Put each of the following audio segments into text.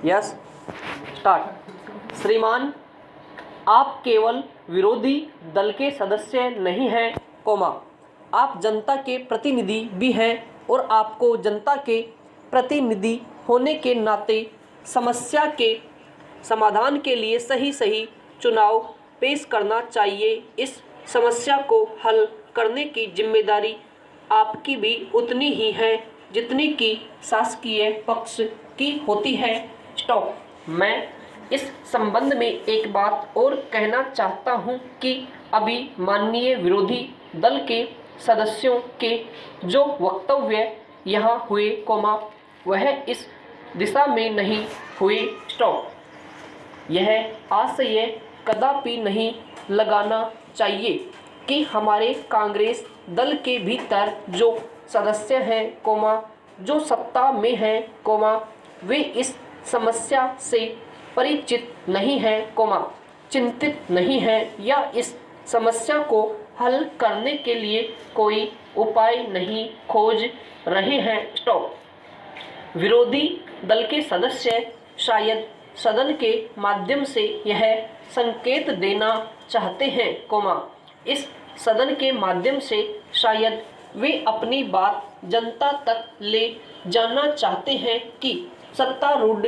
Yes start. श्रीमान, आप केवल विरोधी दल के सदस्य नहीं हैं, आप जनता के प्रतिनिधि भी हैं और आपको जनता के प्रतिनिधि होने के नाते समस्या के समाधान के लिए सही चुनाव पेश करना चाहिए। इस समस्या को हल करने की जिम्मेदारी आपकी भी उतनी ही है जितनी कि शासकीय पक्ष की होती है। स्टॉप। मैं इस संबंध में एक बात और कहना चाहता हूं कि अभी माननीय विरोधी दल के सदस्यों के जो वक्तव्य यहाँ हुए, वह इस दिशा में नहीं हुए। स्टॉप। यह आशय कदापि नहीं लगाना चाहिए कि हमारे कांग्रेस दल के भीतर जो सदस्य हैं, जो सत्ता में हैं, वे इस समस्या से परिचित नहीं हैं, चिंतित नहीं हैं या इस समस्या को हल करने के लिए कोई उपाय नहीं खोज रहे हैं। स्टॉप। विरोधी दल के सदस्य शायद सदन के माध्यम से यह संकेत देना चाहते हैं, इस सदन के माध्यम से शायद वे अपनी बात जनता तक ले जाना चाहते हैं कि सत्तारूढ़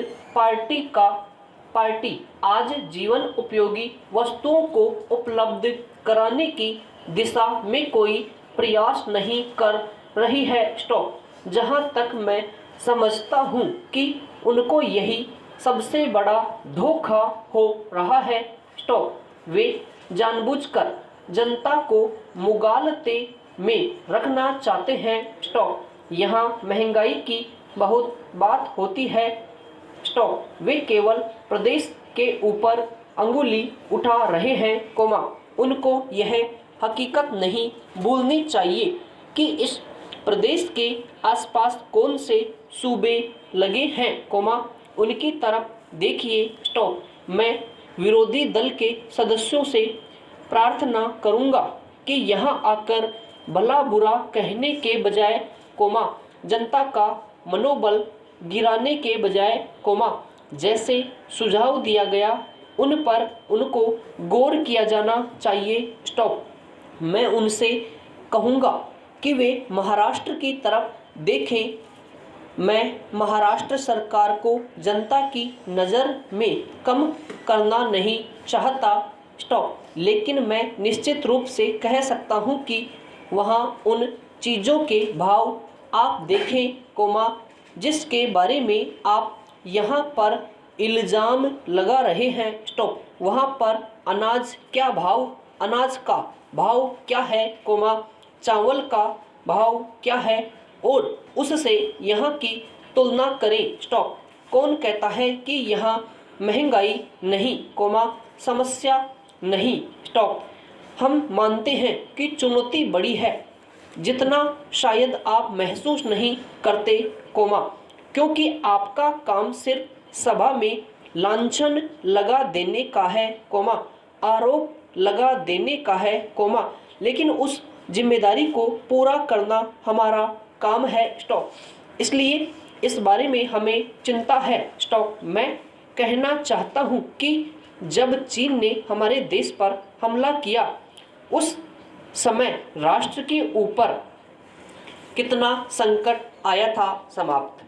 पार्टी आज जीवन उपयोगी वस्तुओं को उपलब्ध कराने की दिशा में कोई प्रयास नहीं कर रही है। स्टॉप। जहां तक मैं समझता हूं कि उनको यही सबसे बड़ा धोखा हो रहा है। स्टॉप। वे जानबूझकर जनता को मुगालते में रखना चाहते हैं। स्टॉप। यहाँ महंगाई की बहुत बात होती है। स्टॉप। वे केवल प्रदेश के ऊपर अंगुली उठा रहे हैं, उनको यह हकीकत नहीं भूलनी चाहिए कि इस प्रदेश के आसपास कौन से सूबे लगे हैं, उनकी तरफ देखिए। स्टॉप। मैं विरोधी दल के सदस्यों से प्रार्थना करूंगा कि यहाँ आकर भला बुरा कहने के बजाय, जनता का मनोबल गिराने के बजाय, जैसे सुझाव दिया गया उन पर उनको गौर किया जाना चाहिए। स्टॉप। मैं उनसे कहूँगा कि वे महाराष्ट्र की तरफ देखें। मैं महाराष्ट्र सरकार को जनता की नज़र में कम करना नहीं चाहता। स्टॉप। लेकिन मैं निश्चित रूप से कह सकता हूं कि वहां उन चीज़ों के भाव आप देखें, जिसके बारे में आप यहां पर इल्ज़ाम लगा रहे हैं। स्टॉप। वहां पर अनाज का भाव क्या है, चावल का भाव क्या है और उससे यहाँ की तुलना करें। स्टॉप। कौन कहता है कि यहाँ महंगाई नहीं, समस्या नहीं। स्टॉप। हम मानते हैं कि चुनौती बड़ी है, जितना शायद आप महसूस नहीं करते, क्योंकि आपका काम सिर्फ सभा में लांछन लगा देने का है, आरोप लगा देने का है, लेकिन उस जिम्मेदारी को पूरा करना हमारा काम है। स्टॉप। इसलिए इस बारे में हमें चिंता है। स्टॉप। मैं कहना चाहता हूं कि जब चीन ने हमारे देश पर हमला किया, उस समय राष्ट्र के ऊपर कितना संकट आया था। समाप्त।